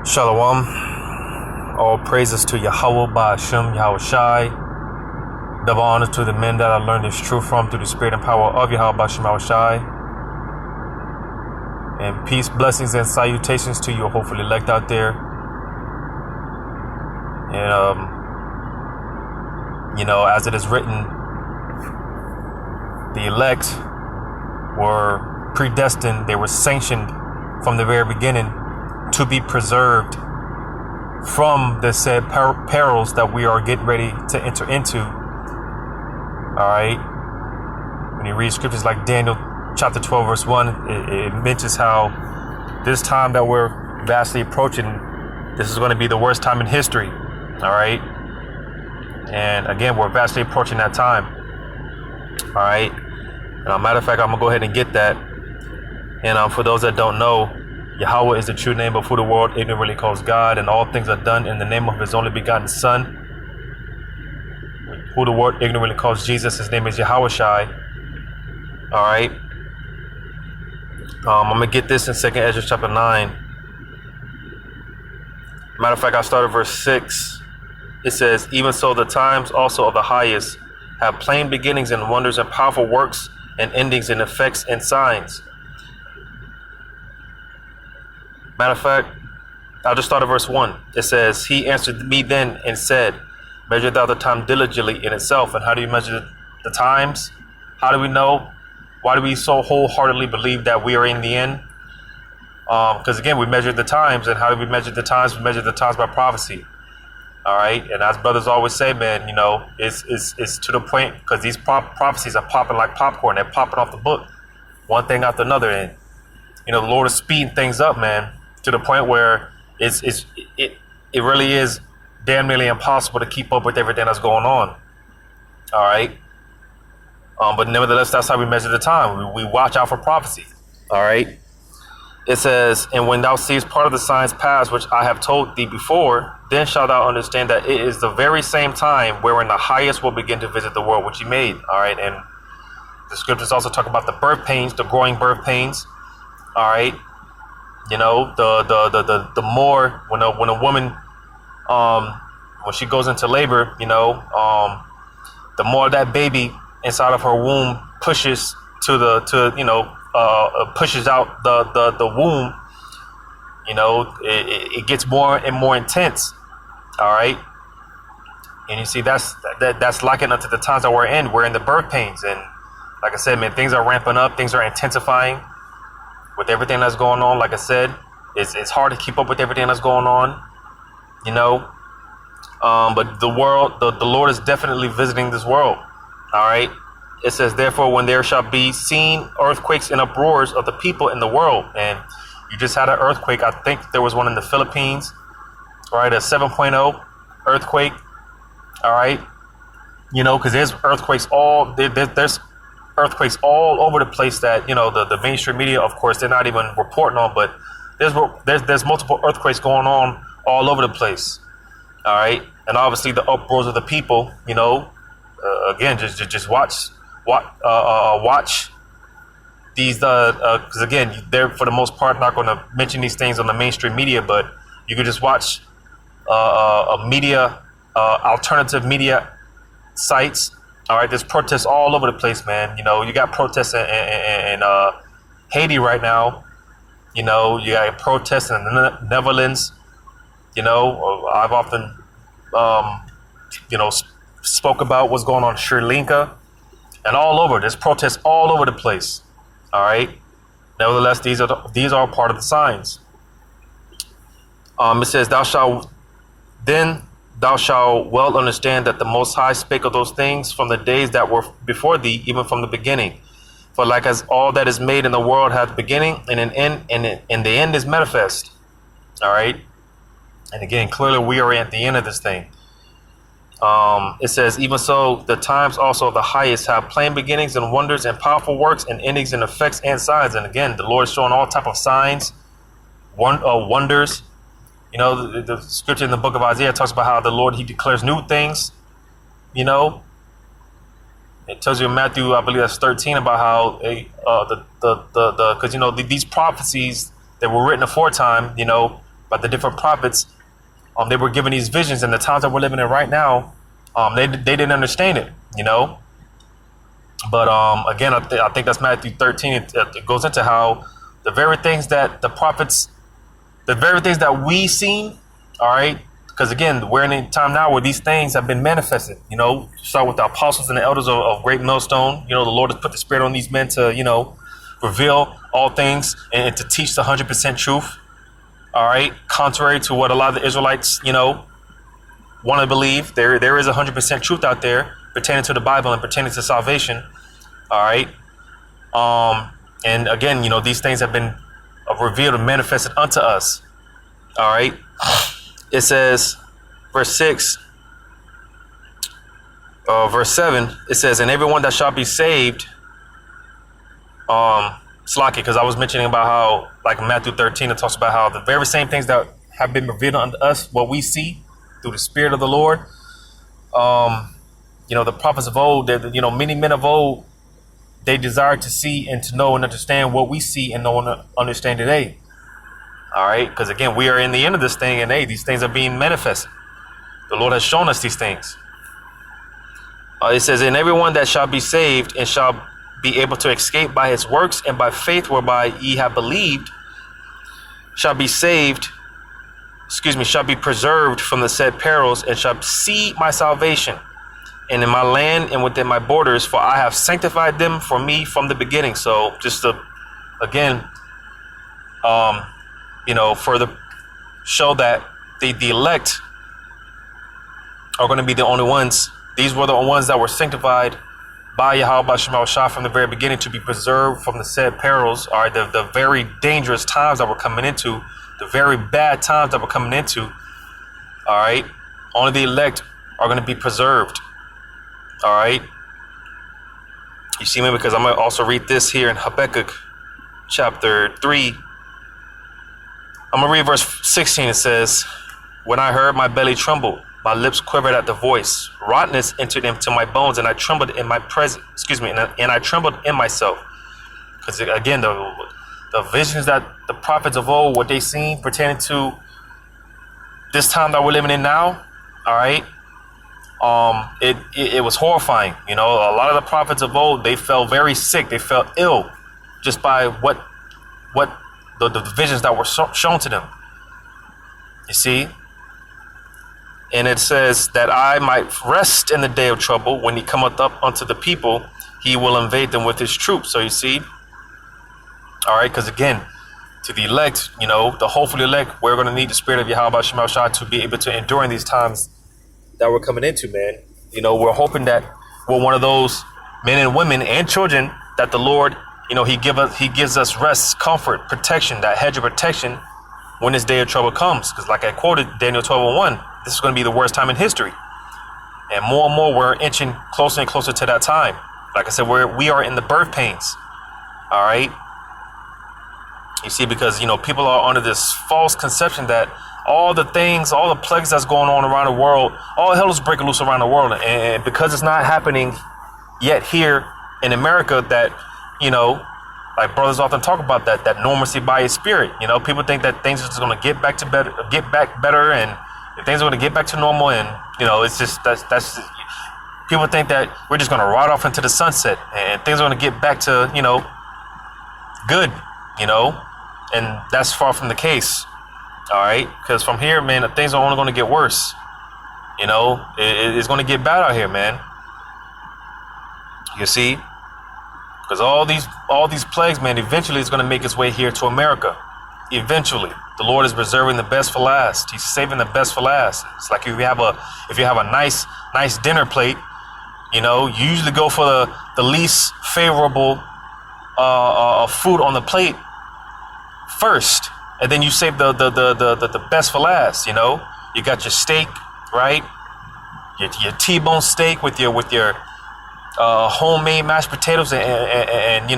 Shalom. All praises to Yahweh Ba'Shem Yahweh Shai. Double honors to the men that I learned this truth from through the spirit and power of Yahweh Ba'Shem Yahweh Shai. And peace, blessings, and salutations to you, hopefully elect out there. And as it is written, the elect were predestined, they were sanctioned from the very beginning to be preserved from the said perils that we are getting ready to enter into. All right. When you read scriptures like Daniel chapter 12, verse 1, it mentions how this time that we're vastly approaching, this is going to be the worst time in history. All right. And again, we're vastly approaching that time. All right. And matter of fact, I'm going to go ahead and get that. And for those that don't know, Yahweh is the true name of who the world ignorantly calls God, and all things are done in the name of his only begotten Son, who the world ignorantly calls Jesus. His name is Yahweh Shai. All right. I'm going to get this in 2nd Ezra chapter 9. Matter of fact, I'll start at verse 6. It says, even so the times also of the highest have plain beginnings and wonders and powerful works and endings and effects and signs. Matter of fact, I'll just start at verse 1. It says, he answered me then and said, measure thou the time diligently in itself. And how do you measure the times? How do we know? Why do we so wholeheartedly believe that we are in the end? Because again, we measure the times. And how do we measure the times? We measure the times by prophecy. All right. And as brothers always say, man, it's to the point, because these prophecies are popping like popcorn. They're popping off the book, one thing after another. And, the Lord is speeding things up, man, to the point where it really is damn nearly impossible to keep up with everything that's going on. All right. But nevertheless, that's how we measure the time. We watch out for prophecy. All right. It says, and when thou seest part of the signs pass, which I have told thee before, then shalt thou understand that it is the very same time wherein the highest will begin to visit the world which he made. All right. And the scriptures also talk about the birth pains, the growing birth pains. All right. The more when a woman when she goes into labor, the more that baby inside of her womb pushes pushes out the womb, it gets more and more intense. All right. And you see, that's likened unto the times that we're in. We're in the birth pains. And like I said, man, things are ramping up. Things are intensifying with everything that's going on. Like I said, it's hard to keep up with everything that's going on, but the Lord is definitely visiting this world. All right. It says, therefore, when there shall be seen earthquakes and uproars of the people in the world. And you just had an earthquake. I think there was one in the Philippines, right? A 7.0 earthquake. All right. Because there's earthquakes there's earthquakes all over the place that, the mainstream media, of course, they're not even reporting on, but there's multiple earthquakes going on all over the place. All right. And obviously the uproars of the people, again, just watch these, because again, they're for the most part not going to mention these things on the mainstream media, but you can just watch alternative media sites. All right, there's protests all over the place, man. You got protests in Haiti right now. You got protests in the Netherlands. I've often, spoke about what's going on in Sri Lanka and all over. There's protests all over the place. All right. Nevertheless, these are part of the signs. It says, thou shalt well understand that the Most High spake of those things from the days that were before thee, even from the beginning. For like as all that is made in the world hath beginning and an end, and the end is manifest. All right. And again, clearly we are at the end of this thing. It says, even so, the times also of the highest have plain beginnings and wonders and powerful works and endings and effects and signs. And again, the Lord is showing all type of signs, wonders. The scripture in the book of Isaiah talks about how the Lord, he declares new things. It tells you in Matthew, I believe that's 13, about how because these prophecies that were written aforetime, by the different prophets. They were given these visions, and the times that we're living in right now, they didn't understand it, But again, I think that's Matthew 13. It goes into how the very things that the prophets, the very things that we seen, all right. Because again, we're in a time now where these things have been manifested. Start with the apostles and the elders of Great Millstone. The Lord has put the Spirit on these men to, reveal all things and to teach the 100% truth. All right. Contrary to what a lot of the Israelites, want to believe, there is 100% truth out there pertaining to the Bible and pertaining to salvation. All right. And again, these things have been revealed and manifested unto us. All right. It says, verse 6, verse 7, it says, and everyone that shall be saved, Slaki, because I was mentioning about how, like in Matthew 13, it talks about how the very same things that have been revealed unto us, what we see through the Spirit of the Lord, the prophets of old, many men of old, they desire to see and to know and understand what we see and know and understand today. All right, because again, we are in the end of this thing, and these things are being manifested. The Lord has shown us these things. It says, and everyone that shall be saved and shall be able to escape by his works and by faith whereby ye have believed, shall be saved, shall be preserved from the said perils, and shall see my salvation, and in my land and within my borders, for I have sanctified them for me from the beginning. So just to, again, further show that the elect are going to be the only ones. These were the ones that were sanctified by Yahweh Shema Shah from the very beginning to be preserved from the said perils, or the very dangerous times that we're coming into, the very bad times that we're coming into. All right. Only the elect are going to be preserved. All right. You see me? Because I'm going to also read this here in Habakkuk chapter 3. I'm going to read verse 16. It says, when I heard, my belly trembled, my lips quivered at the voice. Rottenness entered into my bones, and I trembled in my presence. And I trembled in myself. Because again, the visions that the prophets of old, what they seen pertaining to this time that we're living in now, all right, it was horrifying. A lot of the prophets of old, they felt very sick. They felt ill just by what the visions that were shown to them. You see? And it says that I might rest in the day of trouble. When he cometh up unto the people, he will invade them with his troops. So you see? All right, because again, to the elect, the hopefully elect, we're going to need the Spirit of Yahweh Shema Shah to be able to endure in these times that we're coming into, man. We're hoping that we're one of those men and women and children that the Lord, he gives us rest, comfort, protection, that hedge of protection when this day of trouble comes. Because like I quoted Daniel 12:1, this is going to be the worst time in history. And more we're inching closer and closer to that time. Like I said, we are in the birth pains. All right. You see, because, people are under this false conception that all the plagues that's going on around the world, all hell is breaking loose around the world. And because it's not happening yet here in America, that, like brothers often talk about that normalcy by his spirit. People think that things are just going to get back better, and things are going to get back to normal. And, it's just, that's people think that we're just going to ride off into the sunset and things are going to get back to, good, and that's far from the case. All right. Because from here, man, things are only going to get worse. It's going to get bad out here, man. You see, because all these plagues, man, eventually it's going to make its way here to America. Eventually, the Lord is reserving the best for last. He's saving the best for last. It's like if you have a nice dinner plate, you usually go for the least favorable food on the plate first, and then you save the best for last. You got your steak, right? Your T-bone steak with your homemade mashed potatoes and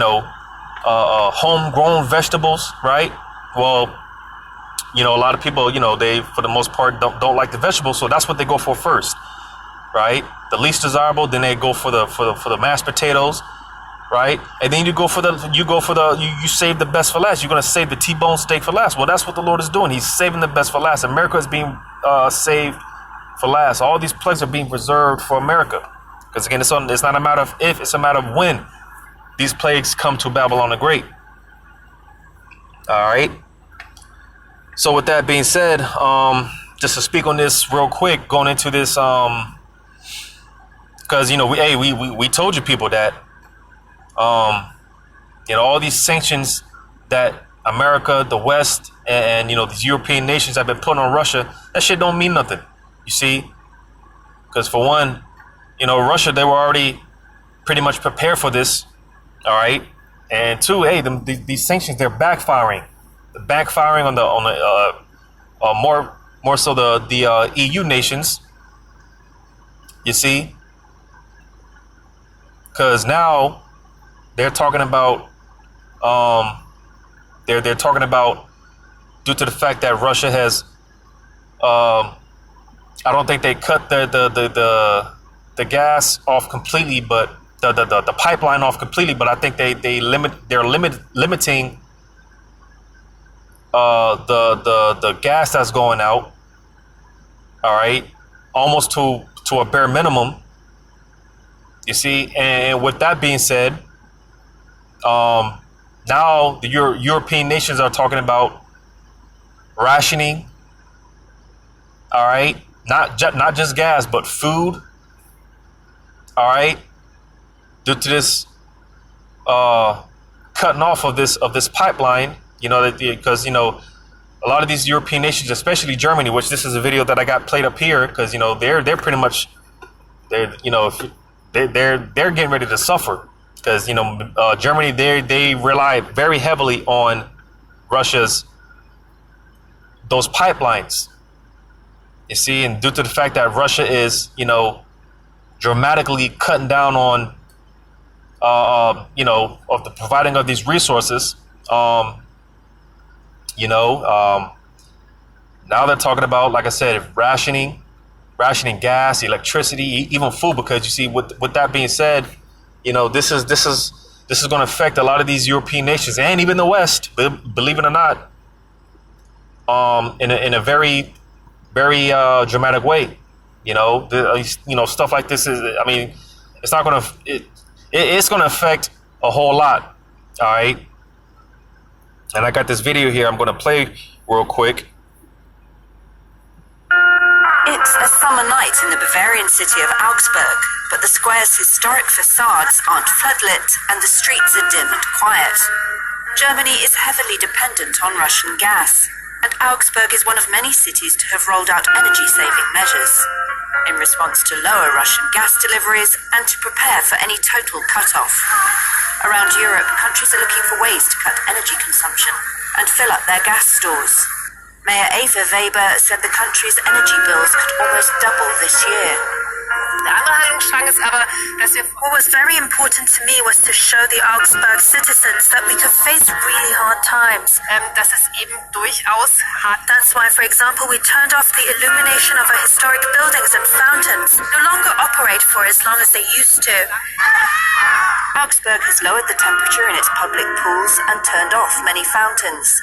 homegrown vegetables, right? Well, a lot of people, they for the most part don't like the vegetables, so that's what they go for first, right? The least desirable, then they go for the mashed potatoes, right? And then you you save the best for last. You're gonna save the T-bone steak for last. Well, that's what the Lord is doing. He's saving the best for last. America is being saved for last. All these plagues are being preserved for America. Because again, it's not a matter of if, it's a matter of when these plagues come to Babylon the Great. All right. So with that being said, just to speak on this real quick, going into this, because we told you people that all these sanctions that America, the West, and these European nations have been putting on Russia, that shit don't mean nothing. You see, because for one, Russia, they were already pretty much prepared for this. All right. And two, these sanctions, they're backfiring. They're backfiring on the more so the EU nations. You see, because now they're talking about they're talking about, due to the fact that Russia has I don't think they cut the gas off completely, but the pipeline off completely, but I think they're limiting the gas that's going out. All right, almost to a bare minimum. You see, and with that being said, now the European nations are talking about rationing. All right, not just gas, but food. All right, due to this cutting off of this pipeline, because a lot of these European nations, especially Germany, which this is a video that I got played up here, because they're pretty much they're getting ready to suffer, because Germany, they rely very heavily on Russia's those pipelines. You see, and due to the fact that Russia is dramatically cutting down on of the providing of these resources, now they're talking about, like I said, rationing gas, electricity, even food, because you see, with that being said, this is going to affect a lot of these European nations and even the West, believe it or not, in a very, very dramatic way. Stuff like this is, it's not going to, it's going to affect a whole lot. All right. And I got this video here I'm going to play real quick. It's a summer night in the Bavarian city of Augsburg, but the square's historic facades aren't floodlit and the streets are dim and quiet. Germany is heavily dependent on Russian gas, and Augsburg is one of many cities to have rolled out energy-saving measures in response to lower Russian gas deliveries and to prepare for any total cut-off. Around Europe, countries are looking for ways to cut energy consumption and fill up their gas stores. Mayor Eva Weber said the country's energy bills could almost double this year. Der andere Handlungsstrang ist aber, dass wir What was very important to me was to show the Augsburg citizens that we could face really hard times. dass es eben durchaus hart. That's why, for example, we turned off the illumination of our historic buildings and fountains, no longer operate for as long as they used to. Augsburg has lowered the temperature in its public pools and turned off many fountains.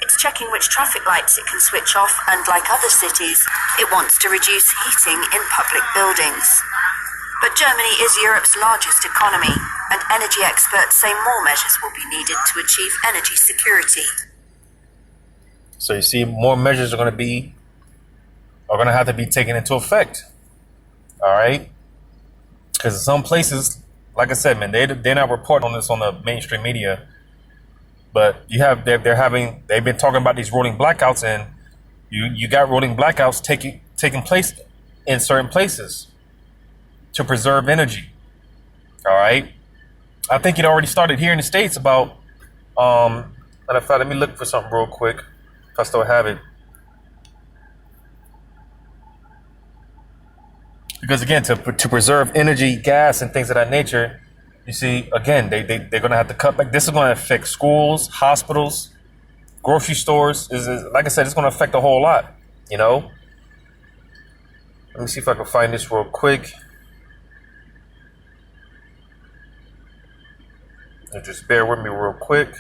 It's checking which traffic lights it can switch off, and like other cities, it wants to reduce heating in public buildings. But Germany is Europe's largest economy, and energy experts say more measures will be needed to achieve energy security. So you see, more measures are going to have to be taken into effect. All right, because in some places, like I said, man, they're not reporting on this on the mainstream media. But they've been talking about these rolling blackouts, and you got rolling blackouts taking place in certain places to preserve energy. All right, I think it already started here in the States about. Matter of fact, let me look for something real quick if I still have it. Because again, to preserve energy, gas, and things of that nature. You see, again, they're going to have to cut back. This is going to affect schools, hospitals, grocery stores. Like I said, it's going to affect a whole lot, Let me see if I can find this real quick. And just bear with me real quick.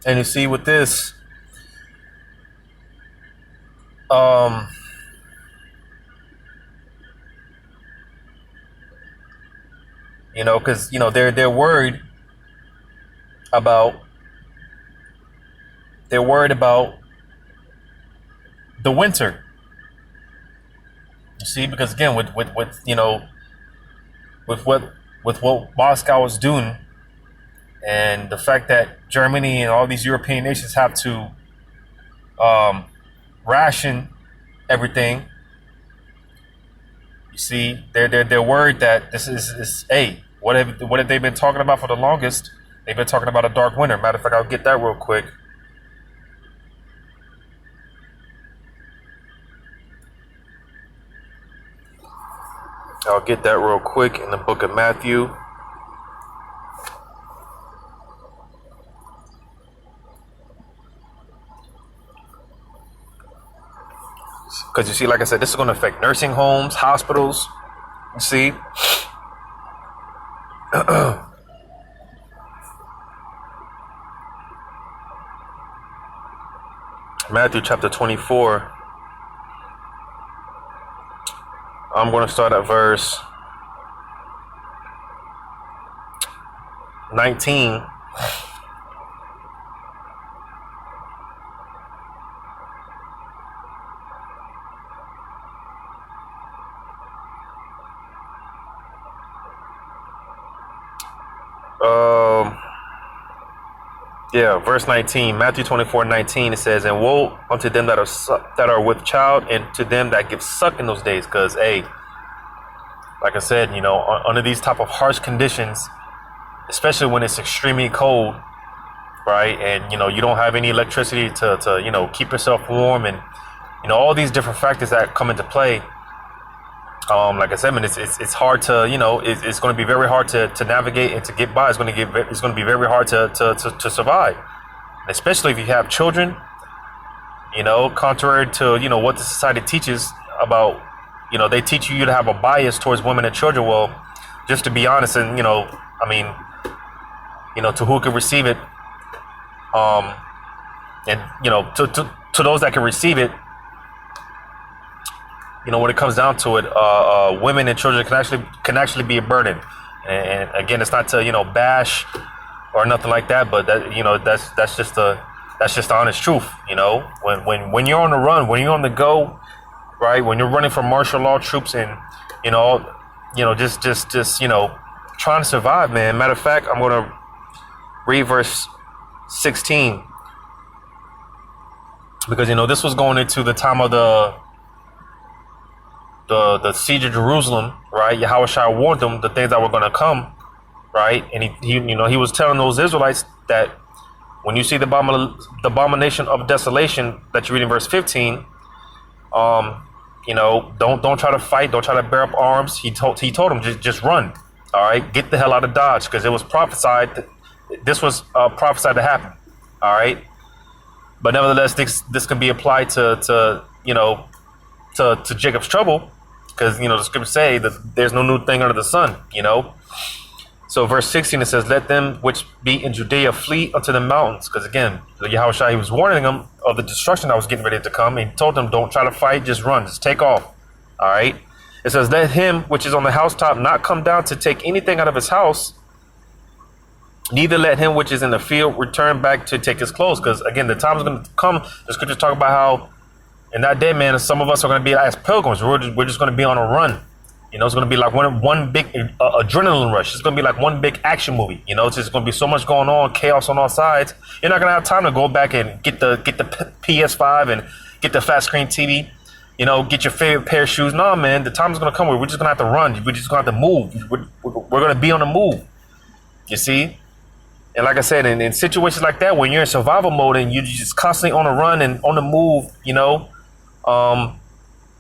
And you see with this, because they're worried about the winter. You see, because again, with what Moscow is doing, and the fact that Germany and all these European nations have to ration everything. You see, they're worried that this is what have they been talking about for the longest? They've been talking about a dark winter. Matter of fact, I'll get that real quick. I'll get that real quick in the book of Matthew. Because you see, like I said, this is going to affect nursing homes, hospitals. You see? Matthew chapter 24. I'm going to start at verse 19. Verse 19, Matthew 24:19. It says, "And woe unto them that are with child, and to them that give suck in those days." Because, like I said, under these type of harsh conditions, especially when it's extremely cold, right? And you don't have any electricity to keep yourself warm, and all these different factors that come into play. Like I said, man, it's hard to it's going to be very hard to navigate and to get by. It's going to be very hard to survive, especially if you have children. Contrary to what the society teaches about, they teach you to have a bias towards women and children. Well, just to be honest, and to who can receive it, and to those that can receive it. When it comes down to it, women and children can actually be a burden. And again, it's not to bash or nothing like that, but that's just the honest truth. When you're on the run, when you're on the go, right? When you're running from martial law troops and just trying to survive, man. Matter of fact, I'm gonna read verse 16 because this was going into the time of the siege of Jerusalem, right? Yahushua warned them the things that were going to come, right? And he was telling those Israelites that when you see the abomination of desolation that you read in verse 15, don't try to fight, don't try to bear up arms. He told them just run, all right? Get the hell out of Dodge, because it was prophesied. This was prophesied to happen, all right? But nevertheless, this can be applied to Jacob's trouble. Because, the scriptures say that there's no new thing under the sun, So verse 16, it says, "Let them which be in Judea flee unto the mountains." Because again, Yahushua, he was warning them of the destruction that was getting ready to come. He told them, don't try to fight, just run, just take off. All right. It says, "Let him which is on the housetop not come down to take anything out of his house. Neither let him which is in the field return back to take his clothes." Because again, the time is going to come. The scriptures talk about how in that day, man, some of us are going to be as pilgrims. We're just going to be on a run. It's going to be like one big adrenaline rush. It's going to be like one big action movie. It's just going to be so much going on, chaos on all sides. You're not going to have time to go back and get the PS5 and get the fat screen TV. Get your favorite pair of shoes. No, man, the time is going to come where we're just going to have to run. We're just going to have to move. We're going to be on the move. You see? And like I said, in situations like that, when you're in survival mode and you're just constantly on the run and on the move,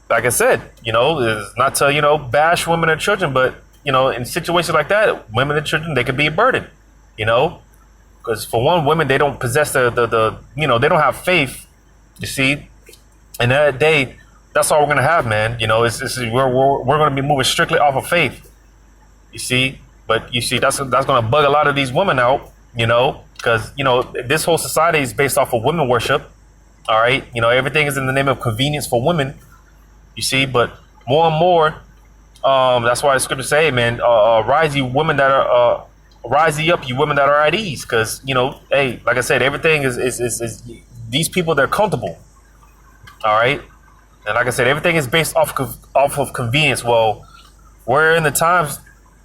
like I said, it's not to, bash women and children, but, in situations like that, women and children, they could be a burden, because for one, women, they don't possess they don't have faith, you see. In that day, that's all we're gonna have, man. You know, we're gonna be moving strictly off of faith. You see, but you see, that's gonna bug a lot of these women out. You know, because you know this whole society is based off of women worship. All right, you know, everything is in the name of convenience for women. You see, but more and more, that's why the scriptures say, man, rise ye women that are, rise ye up, you women that are at ease, because you know, hey, like I said, everything is these people, they're comfortable. All right, and like I said, everything is based off of convenience. Well, we're in the times,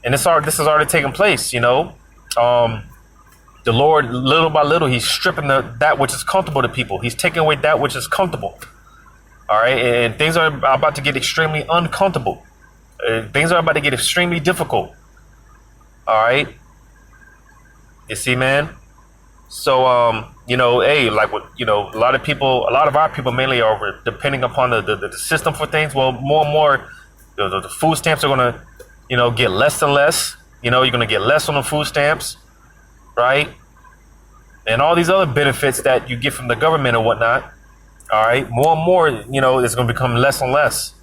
and this is already taking place. You know, the Lord, little by little, He's stripping that which is comfortable to people. He's taking away that which is comfortable. All right, and things are about to get extremely uncomfortable. Things are about to get extremely difficult. All right, you see, man. So, you know, hey, like what, you know, a lot of our people mainly are depending upon the system for things. Well, more and more, the food stamps are gonna, you know, get less and less. You know, you're gonna get less on the food stamps, right? And all these other benefits that you get from the government and whatnot. All right, more and more, you know, it's gonna become less and less.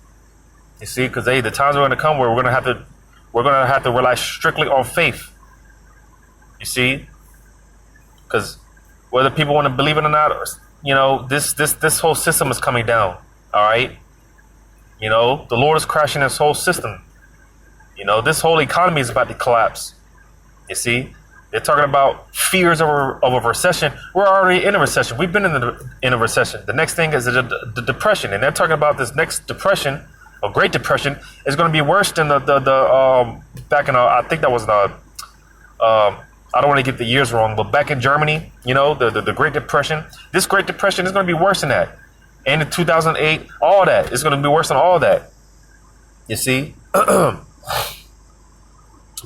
You see, because hey, the times are gonna come where we're gonna have to rely strictly on faith. You see. Because whether people want to believe it or not, you know, this whole system is coming down. All right, you know, the Lord is crashing this whole system. You know, this whole economy is about to collapse. You see, they're talking about fears of a recession. We're already in a recession. We've been in a recession. The next thing is the depression, and they're talking about this next depression, or Great Depression, is going to be worse than the back in I think that was I don't want to get the years wrong, but back in Germany, you know, the Great Depression, this Great Depression is going to be worse than that. And in 2008, all that is going to be worse than all that. You see?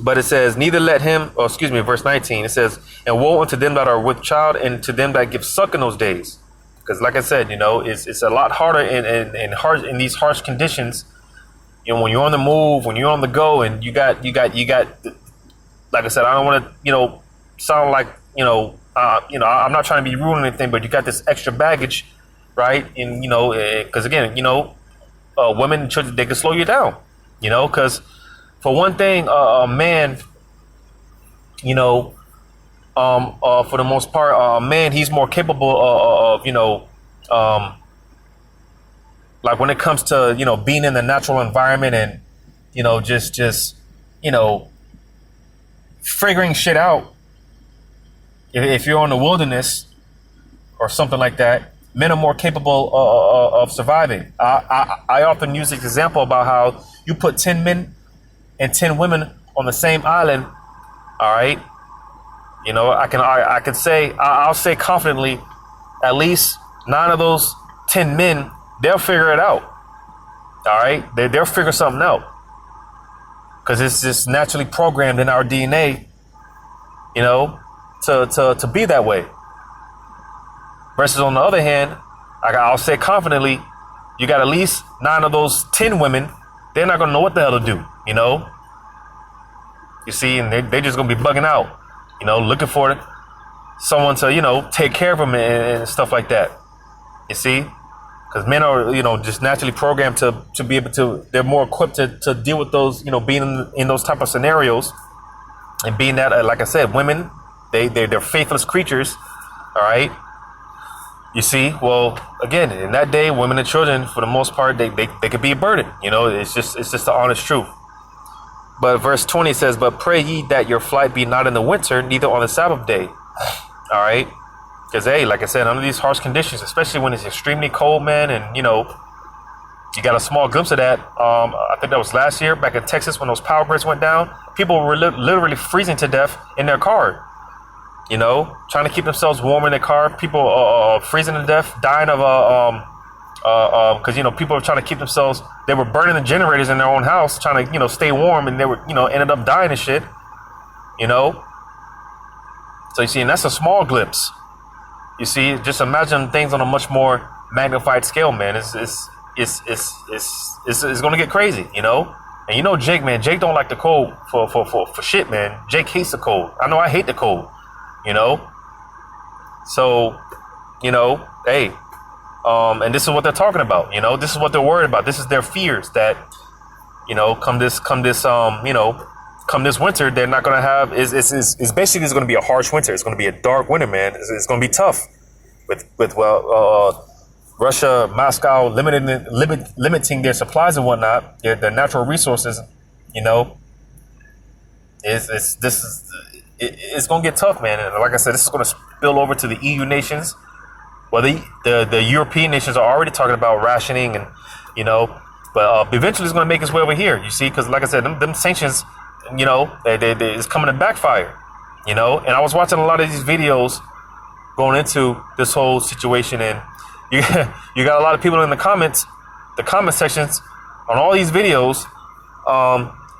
But it says, neither let him, verse 19, it says, and woe unto them that are with child and to them that give suck in those days. Because like I said, you know, it's a lot harder in these harsh conditions. You know, when you're on the move, when you're on the go, and you got like I said, I don't want to, you know, sound like, I'm not trying to be rude or anything, but you got this extra baggage, right? And, you know, because again, you know, women and children, they can slow you down, you know, because for one thing, a man, you know, for the most part, a man, he's more capable of, you know, like when it comes to, you know, being in the natural environment and, you know, just, you know, figuring shit out. If you're in the wilderness or something like that, men are more capable of surviving. I often use this example about how you put 10 men and 10 women on the same island. All right, you know, I'll say confidently, at least 9 of those 10 men, they'll figure it out. All right, they'll figure something out. Because it's just naturally programmed in our DNA, you know, to be that way. Versus on the other hand, I'll say confidently, you got at least 9 of those 10 women, they're not going to know what the hell to do, you know. You see, and they're just going to be bugging out, you know, looking for someone to, you know, take care of them and stuff like that. You see? Because men are, you know, just naturally programmed to be able to, they're more equipped to deal with those, you know, being in those type of scenarios. And being that, like I said, women, they're faithless creatures. All right. You see, well, again, in that day, women and children, for the most part, they could be a burden. You know, it's just the honest truth. But verse 20 says, but pray ye that your flight be not in the winter, neither on the Sabbath day. All right. Because, hey, like I said, under these harsh conditions, especially when it's extremely cold, man, and, you know, you got a small glimpse of that. I think that was last year back in Texas when those power grids went down. People were literally freezing to death in their car, you know, trying to keep themselves warm in their car. People freezing to death, dying of, because, you know, people were trying to keep themselves, they were burning the generators in their own house, trying to, you know, stay warm, and they were, you know, ended up dying and shit, you know. So you see, and that's a small glimpse. You see, just imagine things on a much more magnified scale, man. It's going to get crazy, you know. And you know, Jake, man, Jake don't like the cold for shit, man. Jake hates the cold. I know I hate the cold, you know. So, you know, hey, And this is what they're talking about. This is what they're worried about. This is their fears that, come this winter, they're not going to have. It's basically it's going to be a harsh winter. It's going to be a dark winter, man. It's going to be tough with Russia, Moscow limiting their supplies and whatnot, their natural resources. It's going to get tough, man. And like I said, this is going to spill over to the EU nations. Well, the European nations are already talking about rationing, and but eventually it's going to make its way over here. You see, because like I said, them sanctions, it's coming to backfire. And I was watching a lot of these videos going into this whole situation, and you got a lot of people in the comment sections on all these videos.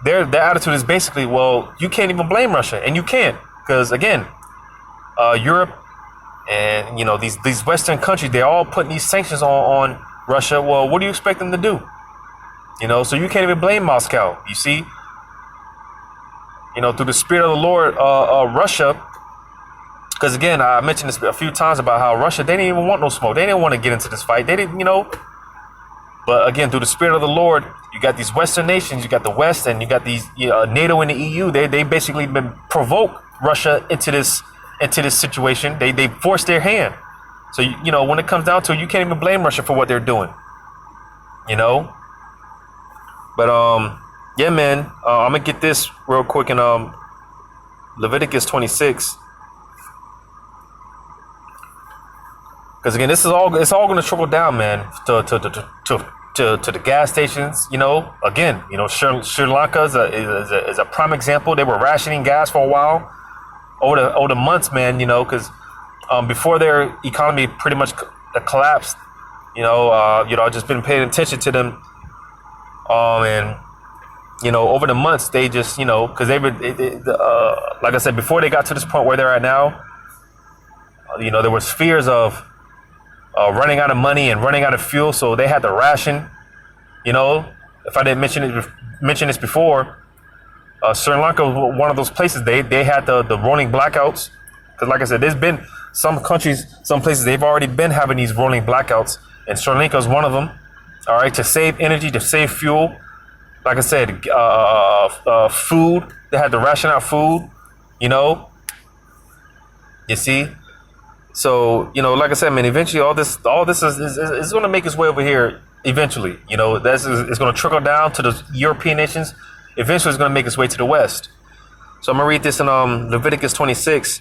Their attitude is basically, well, you can't even blame Russia, and you can't, because again, Europe and these Western countries, they're all putting these sanctions on Russia. Well, what do you expect them to do? So you can't even blame Moscow. You see, through the spirit of the Lord, Russia. Because again, I mentioned this a few times about how Russia, they didn't even want no smoke. They didn't want to get into this fight. They didn't, But again, through the spirit of the Lord, you got these Western nations, you got the West, and you got these NATO and the EU. They basically been provoke Russia into this situation. They forced their hand. So when it comes down to it, you can't even blame Russia for what they're doing. But yeah, man, I'm gonna get this real quick in Leviticus 26. Because again, it's all going to trickle down, man, to the gas stations. Again, Sri Lanka is a prime example. They were rationing gas for a while, over the months, man. Because before their economy pretty much collapsed, I've just been paying attention to them, and over the months they just because they like I said, before they got to this point where they're at now, there was fears of running out of money and running out of fuel, so they had to ration. If I didn't mention this before, Sri Lanka was one of those places they had the rolling blackouts. Because like I said, there's been some countries, some places they've already been having these rolling blackouts, and Sri Lanka is one of them. All right, to save energy, to save fuel. Like I said, food. They had to ration out food. You see. So, like I said, man, eventually all this is going to make its way over here eventually. It's going to trickle down to the European nations. Eventually it's going to make its way to the West. So I'm going to read this in Leviticus 26,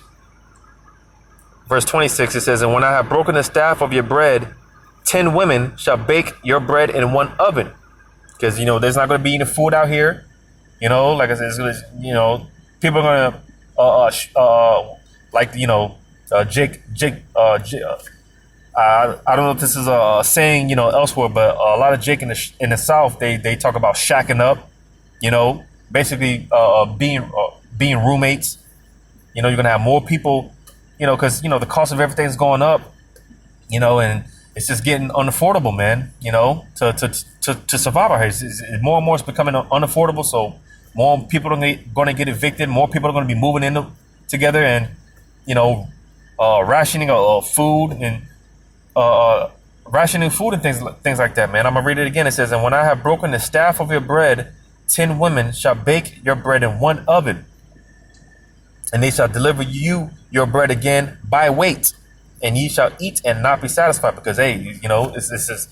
verse 26. It says, "And when I have broken the staff of your bread, 10 women shall bake your bread in one oven." Because, there's not going to be any food out here. Like I said, it's going to, people are going to, Jake, I don't know if this is a saying, elsewhere, but a lot of Jake in the South, they talk about shacking up, basically being roommates. You're gonna have more people, because the cost of everything is going up, and it's just getting unaffordable, man. To survive out here, it's more and more it's becoming unaffordable. So more people are going to get evicted. More people are going to be moving in together, and rationing food and rationing food and things like that, man. I'm gonna read it again. It says, "And when I have broken the staff of your bread, 10 women shall bake your bread in one oven, and they shall deliver you your bread again by weight, and ye shall eat and not be satisfied." Because this is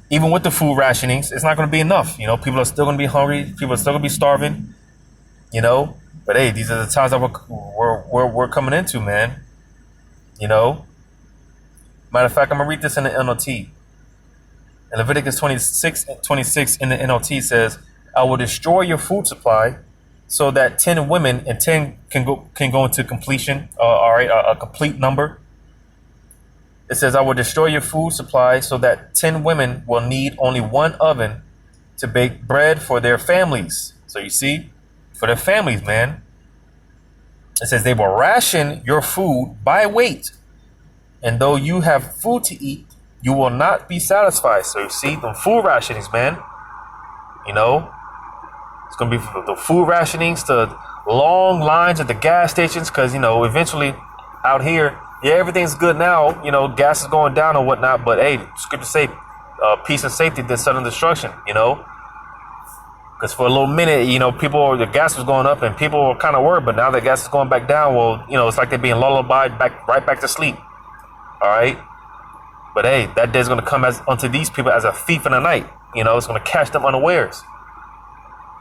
even with the food rationings, it's not going to be enough. People are still going to be hungry. People are still going to be starving. But hey, these are the times that we're coming into, man. Matter of fact, I'm gonna read this in the NLT. In Leviticus 26 in the NLT says, "I will destroy your food supply, so that 10 women and 10 can go into completion." All right, a complete number. It says, "I will destroy your food supply, so that 10 women will need only one oven to bake bread for their families." So you see, for their families, man. It says they will ration your food by weight, and though you have food to eat, you will not be satisfied. So you see, the food rationings, man. It's gonna be the food rationings to long lines at the gas stations, because eventually out here yeah, everything's good now. You know, gas is going down and whatnot. But hey, scripture say, peace and safety than sudden destruction. You know, because for a little minute, you know, the gas was going up and people were kind of worried. But now that gas is going back down, well, you know, it's like they're being lullabied right back to sleep. All right. But hey, that day is going to come unto these people as a thief in the night. You know, it's going to catch them unawares.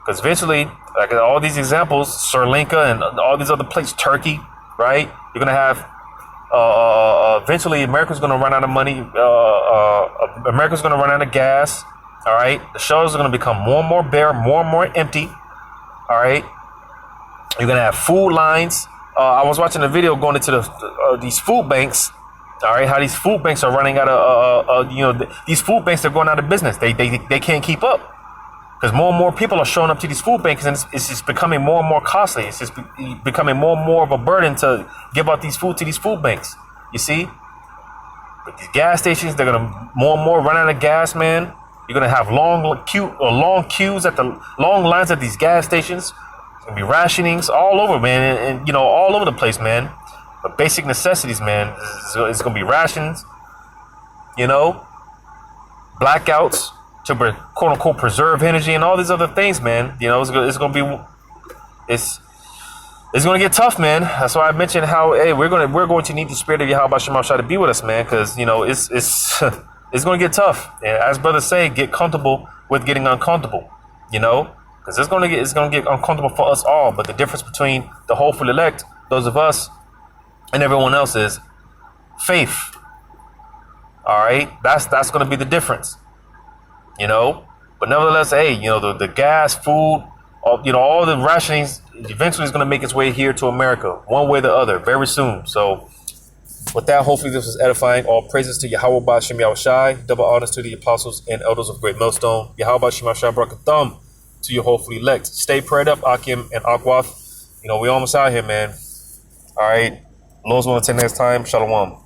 Because eventually, like all these examples, Sri Lanka and all these other places, Turkey, right? You're going to have, eventually America's going to run out of money. America's going to run out of gas. All right. The shelves are going to become more and more bare, more and more empty. All right. You're going to have food lines. I was watching a video going into these food banks. All right. How these food banks are running out of, you know, these food banks are going out of business. They can't keep up. Because more and more people are showing up to these food banks, and it's just becoming more and more costly. It's just becoming more and more of a burden to give out these food to these food banks. You see? But these gas stations, they're going to more and more run out of gas, man. You're going to have long queues long lines at these gas stations. It's going to be rationings all over, man, and you know, all over the place, man. But basic necessities, man, it's going to be rations, you know, blackouts to quote unquote preserve energy and all these other things, man. You know, it's going to get tough, man. That's why I mentioned how, hey, we're going to need the spirit of Yahweh Shem to be with us, man, because you know it's it's going to get tough. And as brothers say, get comfortable with getting uncomfortable. You know, because it's going to get uncomfortable for us all. But the difference between the hopeful elect, those of us, and everyone else is faith. All right, that's going to be the difference. You know, but nevertheless, hey, you know, the gas, food, you know, all the rationings eventually is going to make its way here to America, one way or the other, very soon. So with that, hopefully this was edifying. All praises to Yahweh Ba'Shem Yahushai, double honors to the apostles and elders of Great Millstone. Yahweh Ba'Shem Yahushai Barakatham to your hopefully elect. Stay prayed up, Akim and Akwath. You know, we almost out here, man. All right. Lord's willing, until next time. Shalom.